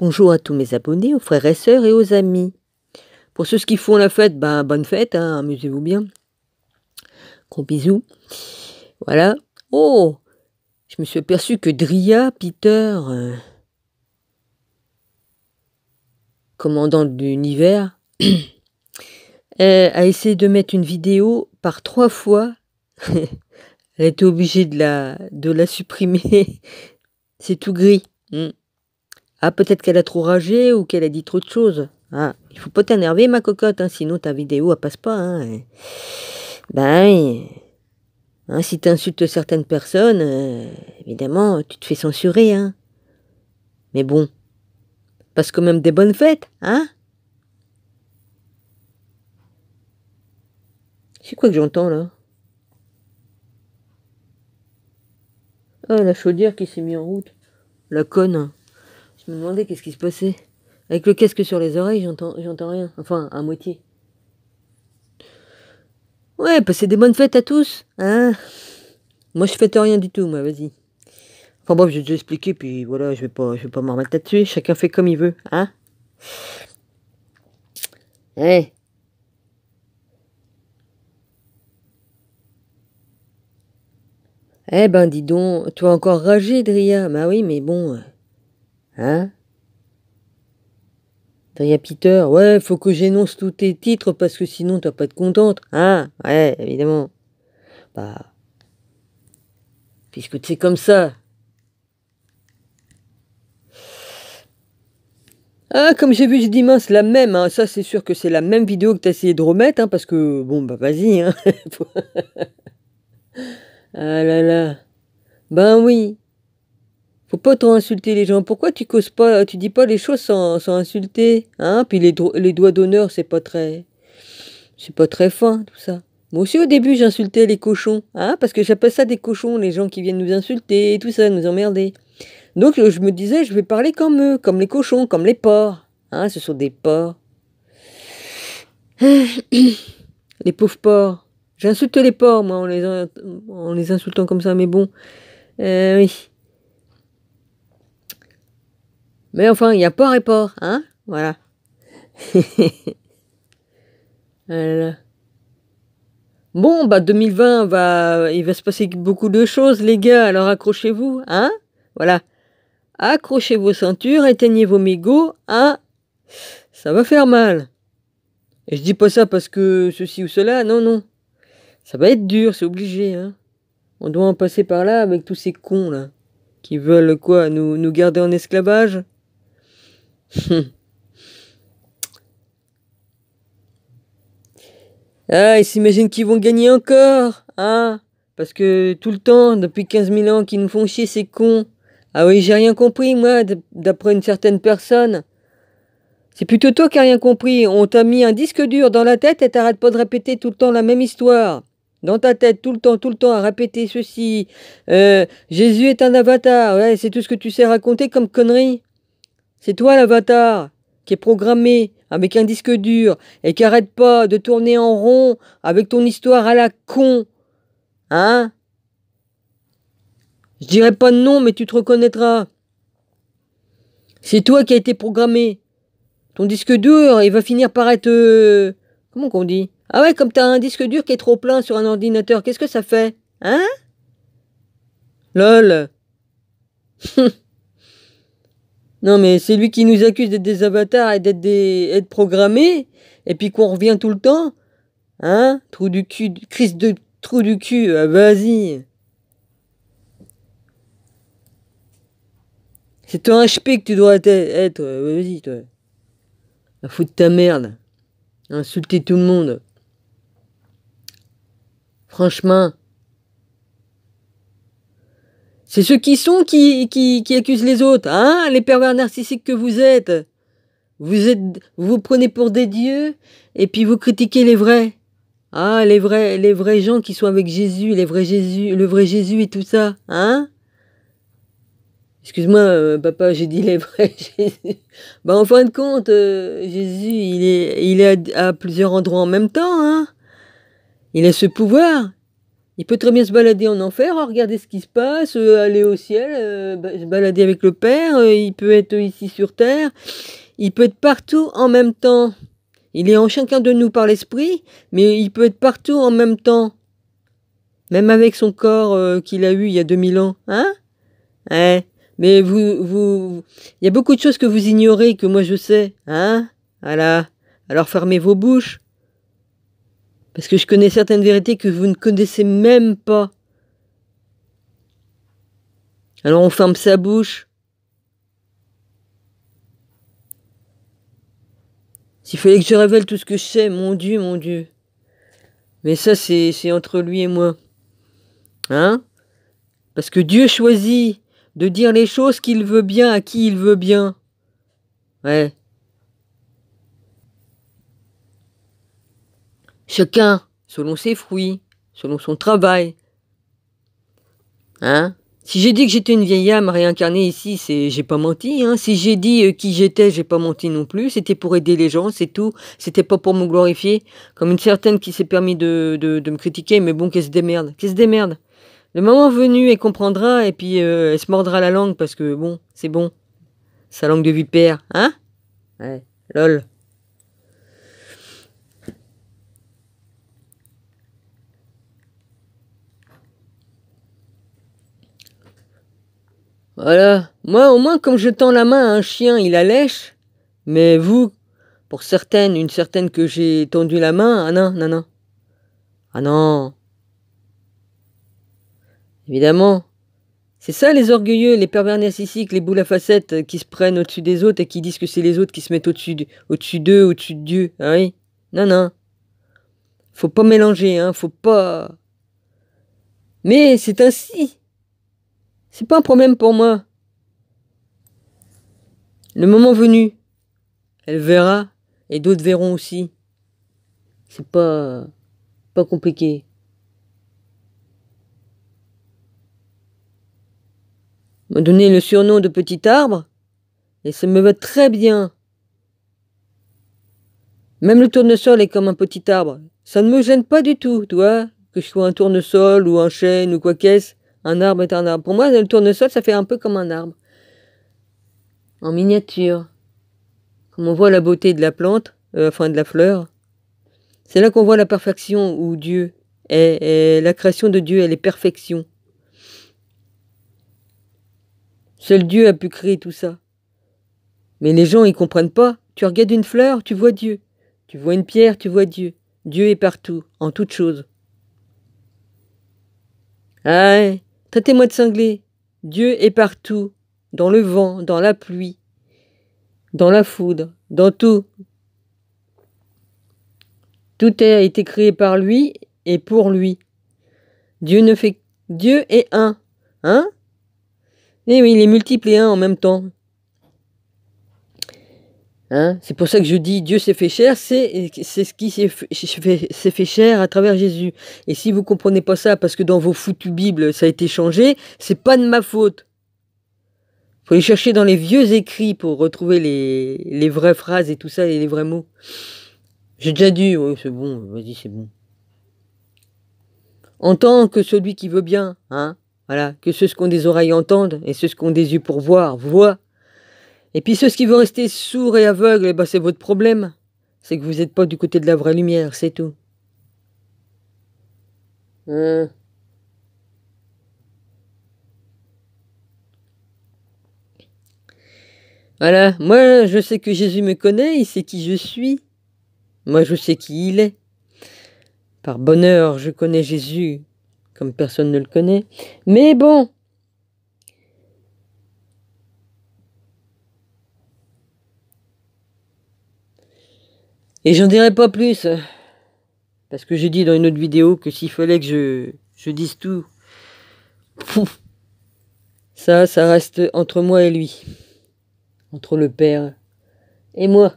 Bonjour à tous mes abonnés, aux frères et sœurs et aux amis. Pour ceux qui font la fête, bonne fête, hein, amusez-vous bien. Gros bisous. Voilà. Oh, je me suis aperçu que Dria Peter, commandant de l'univers, a essayé de mettre une vidéo par 3 fois. Elle a été obligée de la supprimer. C'est tout gris. Ah, peut-être qu'elle a trop ragé ou qu'elle a dit trop de choses. Ah, il faut pas t'énerver, ma cocotte, hein, sinon ta vidéo, elle passe pas. Hein. Oui. Hein, si tu insultes certaines personnes, évidemment, tu te fais censurer. Hein. Mais bon, passe quand même des bonnes fêtes, hein. C'est quoi que j'entends, là? Ah, la chaudière qui s'est mise en route. La conne. Je me demandais qu'est-ce qui se passait. Avec le casque sur les oreilles, j'entends rien. Enfin, à moitié. Ouais, passez des bonnes fêtes à tous, hein. Moi, je fête rien du tout, moi, vas-y. Enfin bref, j'ai déjà expliqué, puis voilà, je vais pas m'en remettre là-dessus. Chacun fait comme il veut, hein. Eh. Eh ben, dis donc, tu as encore ragé, Dria. Bah oui, mais bon, hein. Dria Peter, ouais, faut que j'énonce tous tes titres, parce que sinon, t'as pas de contente, hein. Ouais, évidemment. Bah, puisque c'est comme ça. Ah, comme j'ai vu, je dis mince, la même, hein. Ça, c'est sûr que c'est la même vidéo que t'as essayé de remettre, hein, parce que, bon, bah, vas-y, hein. Ah là là. Ben oui. Faut pas trop insulter les gens. Pourquoi tu causes pas, tu dis pas les choses sans insulter, hein? Puis les doigts d'honneur, c'est pas très fin, tout ça. Moi aussi, au début, j'insultais les cochons, hein? Parce que j'appelle ça des cochons, les gens qui viennent nous insulter, tout ça, nous emmerder. Donc, je me disais, je vais parler comme eux, comme les cochons, comme les porcs, hein? Ce sont des porcs. Les pauvres porcs. J'insulte les porcs, moi, en les insultant comme ça, mais bon. Oui. Mais enfin, il y a port et port, hein? Voilà. Voilà. Bon, 2020, il va se passer beaucoup de choses, les gars, alors accrochez-vous, hein? Voilà. Accrochez vos ceintures, éteignez vos mégots, hein? Ça va faire mal. Et je dis pas ça parce que ceci ou cela, non, non. Ça va être dur, c'est obligé, hein? On doit en passer par là avec tous ces cons, là. Qui veulent quoi, nous garder en esclavage? Ah, ils s'imaginent qu'ils vont gagner encore, hein? Parce que tout le temps, depuis 15 000 ans, qu'ils nous font chier, ces cons. Ah oui, j'ai rien compris, moi, d'après une certaine personne. C'est plutôt toi qui n'as rien compris. On t'a mis un disque dur dans la tête et t'arrêtes pas de répéter tout le temps la même histoire. Dans ta tête, tout le temps, à répéter ceci. Jésus est un avatar. Ouais, c'est tout ce que tu sais raconter comme connerie. C'est toi l'avatar qui est programmé avec un disque dur et qui arrête pas de tourner en rond avec ton histoire à la con. Hein? Je dirais pas de nom, mais tu te reconnaîtras. C'est toi qui as été programmé. Ton disque dur, il va finir par être... comment qu'on dit? Ah ouais, comme t'as un disque dur qui est trop plein sur un ordinateur, qu'est-ce que ça fait? Hein? Lol. Non mais c'est lui qui nous accuse d'être des avatars et être programmés, et puis qu'on revient tout le temps. Hein? Trou du cul, crise de trou du cul, vas-y. C'est un HP que tu dois être, vas-y toi. La foutre ta merde. Insulter tout le monde. Franchement. C'est ceux qui sont qui accusent les autres, hein? Les pervers narcissiques que vous êtes. Vous vous prenez pour des dieux, et puis vous critiquez les vrais. Ah, les vrais gens qui sont avec Jésus, le vrai Jésus et tout ça, hein? Excuse-moi, papa, j'ai dit les vrais Jésus. En fin de compte, Jésus, il est à plusieurs endroits en même temps, hein? Il a ce pouvoir. Il peut très bien se balader en enfer, regarder ce qui se passe, aller au ciel, se balader avec le Père, il peut être ici sur Terre, il peut être partout en même temps. Il est en chacun de nous par l'esprit, mais il peut être partout en même temps. Même avec son corps qu'il a eu il y a 2000 ans. Hein? Ouais. Mais il y a beaucoup de choses que vous ignorez, que moi je sais. Hein? Voilà. Alors fermez vos bouches. Parce que je connais certaines vérités que vous ne connaissez même pas. Alors on ferme sa bouche. S'il fallait que je révèle tout ce que je sais, mon Dieu, mon Dieu. Mais ça, c'est entre lui et moi. Hein? Parce que Dieu choisit de dire les choses qu'il veut bien à qui il veut bien. Ouais. Chacun, selon ses fruits, selon son travail. Hein? Si j'ai dit que j'étais une vieille âme réincarnée ici, j'ai pas menti. Hein. Si j'ai dit qui j'étais, j'ai pas menti non plus. C'était pour aider les gens, c'est tout. C'était pas pour me glorifier. Comme une certaine qui s'est permis de me critiquer, mais bon, qu'elle se démerde. Qu'elle se démerde. Le moment venu, elle comprendra et puis elle se mordra la langue parce que bon, c'est bon. Sa langue de vipère, hein? Ouais, lol. Voilà. Moi, au moins, comme je tends la main à un chien, il la lèche. Mais vous, pour certaines, une certaine que j'ai tendu la main, ah non, non, non. Ah non. Évidemment. C'est ça les orgueilleux, les pervers narcissiques, les boules à facettes qui se prennent au-dessus des autres et qui disent que c'est les autres qui se mettent au-dessus d'eux, au-dessus de Dieu. Ah oui? Non, non. Faut pas mélanger, hein, faut pas. Mais c'est ainsi. C'est pas un problème pour moi. Le moment venu, elle verra et d'autres verront aussi. C'est pas compliqué. On m'a donné le surnom de petit arbre et ça me va très bien. Même le tournesol est comme un petit arbre. Ça ne me gêne pas du tout, tu vois, que je sois un tournesol ou un chêne ou quoi qu'est-ce. Un arbre est un arbre. Pour moi, le tournesol, ça fait un peu comme un arbre. En miniature. Comme on voit la beauté de la plante, de la fleur. C'est là qu'on voit la perfection où Dieu est. La création de Dieu, elle est perfection. Seul Dieu a pu créer tout ça. Mais les gens, ils comprennent pas. Tu regardes une fleur, tu vois Dieu. Tu vois une pierre, tu vois Dieu. Dieu est partout, en toutes choses. Ah ouais, traitez-moi de cinglé. Dieu est partout, dans le vent, dans la pluie, dans la foudre, dans tout. Tout a été créé par lui et pour lui. Dieu est un. Hein? Eh oui, il est multiple et un en même temps. Hein? C'est pour ça que je dis Dieu s'est fait chair, c'est ce qui s'est fait chair à travers Jésus. Et si vous comprenez pas ça parce que dans vos foutues Bibles ça a été changé, c'est pas de ma faute. Faut aller chercher dans les vieux écrits pour retrouver les vraies phrases et tout ça et les vrais mots. J'ai déjà dit, oui, c'est bon, vas-y, c'est bon. Entends que celui qui veut bien, hein, voilà, que ceux qui ont des oreilles entendent et ceux qui ont des yeux pour voir, voient. Et puis ceux qui vont rester sourds et aveugles, eh ben, c'est votre problème. C'est que vous n'êtes pas du côté de la vraie lumière, c'est tout. Voilà, moi je sais que Jésus me connaît, il sait qui je suis. Moi je sais qui il est. Par bonheur, je connais Jésus, comme personne ne le connaît. Mais bon. Et j'en dirai pas plus. Parce que j'ai dit dans une autre vidéo que s'il fallait que je dise tout, ça reste entre moi et lui. Entre le Père et moi.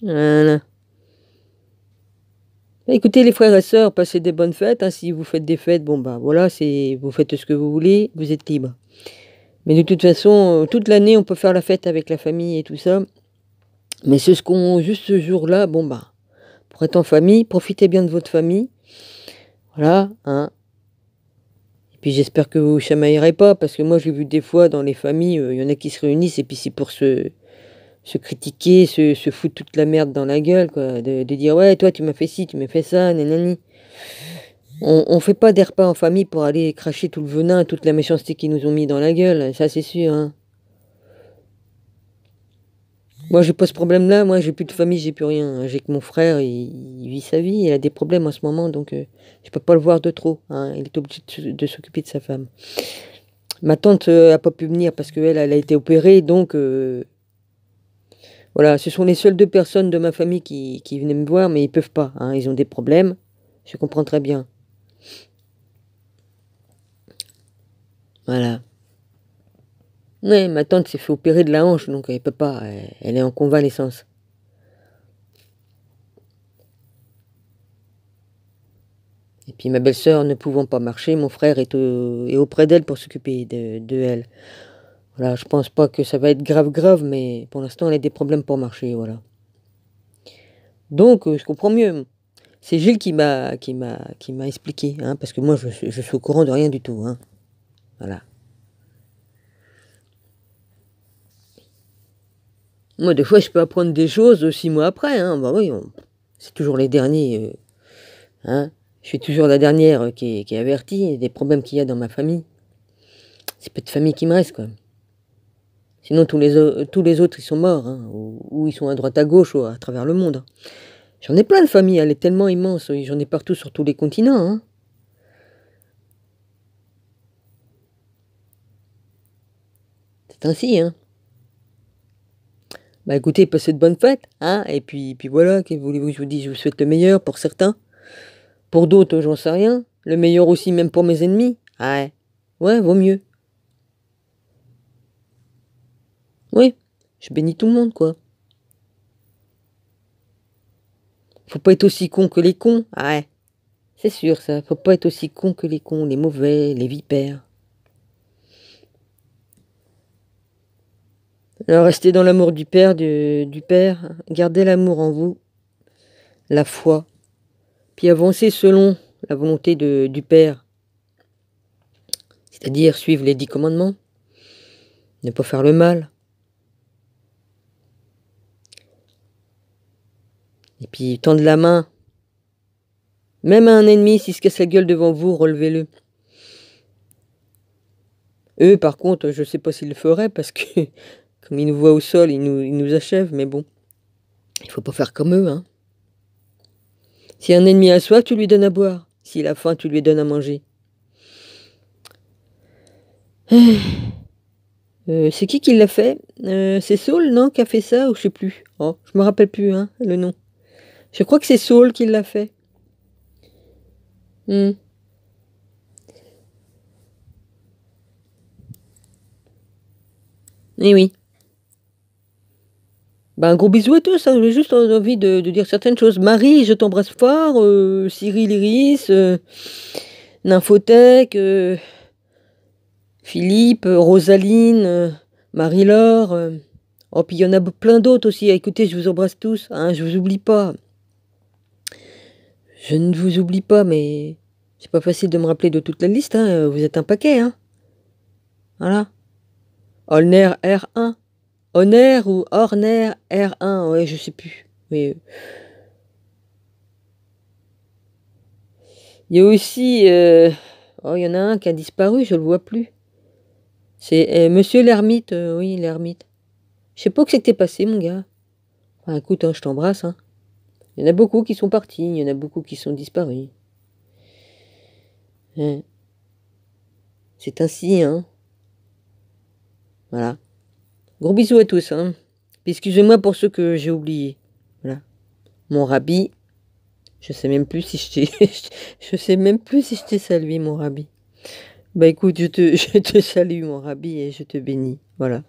Voilà. Écoutez les frères et sœurs, passez des bonnes fêtes. Hein. Si vous faites des fêtes, bon bah voilà, vous faites ce que vous voulez, vous êtes libre. Mais de toute façon, toute l'année, on peut faire la fête avec la famille et tout ça. Mais ceux qui ont juste ce jour-là, bon bah, pour être en famille, profitez bien de votre famille. Voilà, hein. Et puis j'espère que vous chamaillerez pas, parce que moi j'ai vu des fois dans les familles, il y en a qui se réunissent et puis c'est pour se critiquer, se foutre toute la merde dans la gueule, quoi. De dire ouais, toi tu m'as fait ci, tu m'as fait ça, nanani. On fait pas des repas en famille pour aller cracher tout le venin, toute la méchanceté qu'ils nous ont mis dans la gueule, ça c'est sûr, hein. Moi j'ai pas ce problème-là, moi j'ai plus de famille, j'ai plus rien, hein. J'ai que mon frère, il vit sa vie, il a des problèmes en ce moment, donc je peux pas le voir de trop, hein. Il est obligé de s'occuper de sa femme. Ma tante a pas pu venir parce qu'elle, elle a été opérée, donc voilà, ce sont les seules deux personnes de ma famille qui venaient me voir, mais ils peuvent pas, hein. Ils ont des problèmes, je comprends très bien. Voilà. Ouais, ma tante s'est fait opérer de la hanche, donc elle peut pas, elle est en convalescence. Et puis ma belle-sœur ne pouvant pas marcher, mon frère est auprès d'elle pour s'occuper de elle. Voilà, je pense pas que ça va être grave grave, mais pour l'instant elle a des problèmes pour marcher, voilà. Donc je comprends mieux. C'est Gilles qui m'a expliqué, hein, parce que moi je suis au courant de rien du tout, hein. Voilà. Moi des fois je peux apprendre des choses 6 mois après, hein. Bah oui, c'est toujours les derniers, hein. Je suis toujours la dernière qui est avertie des problèmes qu'il y a dans ma famille. C'est peu de famille qui me reste, quoi. Sinon, tous les autres, ils sont morts, hein, ou ils sont à droite à gauche, ou à travers le monde. J'en ai plein de familles, elle est tellement immense, j'en ai partout sur tous les continents, hein. C'est ainsi, hein. Bah écoutez, passez de bonnes fêtes, hein, et puis voilà, que voulez-vous que je vous dise, je vous souhaite le meilleur pour certains. Pour d'autres, j'en sais rien. Le meilleur aussi, même pour mes ennemis. Ah ouais. Ouais, vaut mieux. Oui, je bénis tout le monde, quoi. Faut pas être aussi con que les cons. Ah ouais. C'est sûr, ça. Faut pas être aussi con que les cons, les mauvais, les vipères. Alors, restez dans l'amour du Père, du Père. Gardez l'amour en vous, la foi. Puis avancez selon la volonté du Père. C'est-à-dire suivre les 10 commandements. Ne pas faire le mal. Et puis tendre la main. Même à un ennemi, s'il se casse la gueule devant vous, relevez-le. Eux, par contre, je sais pas s'ils le feraient parce que, comme ils nous voient au sol, ils nous achèvent, mais bon. Il faut pas faire comme eux, hein. Si un ennemi a soif, tu lui donnes à boire. S'il a faim, tu lui donnes à manger. C'est qui l'a fait? C'est Saul, non, qui a fait ça, ou je sais plus. Oh, je me rappelle plus, hein, le nom. Je crois que c'est Saul qui l'a fait. Hmm. Eh oui. Bah, un gros bisou à tous, hein. J'ai juste envie de dire certaines choses. Marie, je t'embrasse fort. Cyril, Iris, Nymphothèque, Philippe, Rosaline, Marie-Laure. Oh, puis il y en a plein d'autres aussi. Écoutez, je vous embrasse tous, hein, je vous oublie pas. Je ne vous oublie pas, mais c'est pas facile de me rappeler de toute la liste, hein. Vous êtes un paquet, hein. Voilà. Holner R1. Honner ou Horner R1, ouais, je sais plus. Mais il y a aussi, oh, il y en a un qui a disparu, je le vois plus. C'est Monsieur l'ermite, oui, l'ermite. Je sais pas où que c'était passé, mon gars. Enfin, écoute, hein, je t'embrasse, hein. Il y en a beaucoup qui sont partis, il y en a beaucoup qui sont disparus. Hein. C'est ainsi, hein. Voilà. Gros bisous à tous, hein. Puis excusez-moi pour ceux que j'ai oubliés. Voilà. Mon rabbi, je sais même plus si je t'ai, je sais même plus si je t'ai salué, mon rabbi. Bah écoute, je te salue, mon rabbi, et je te bénis. Voilà.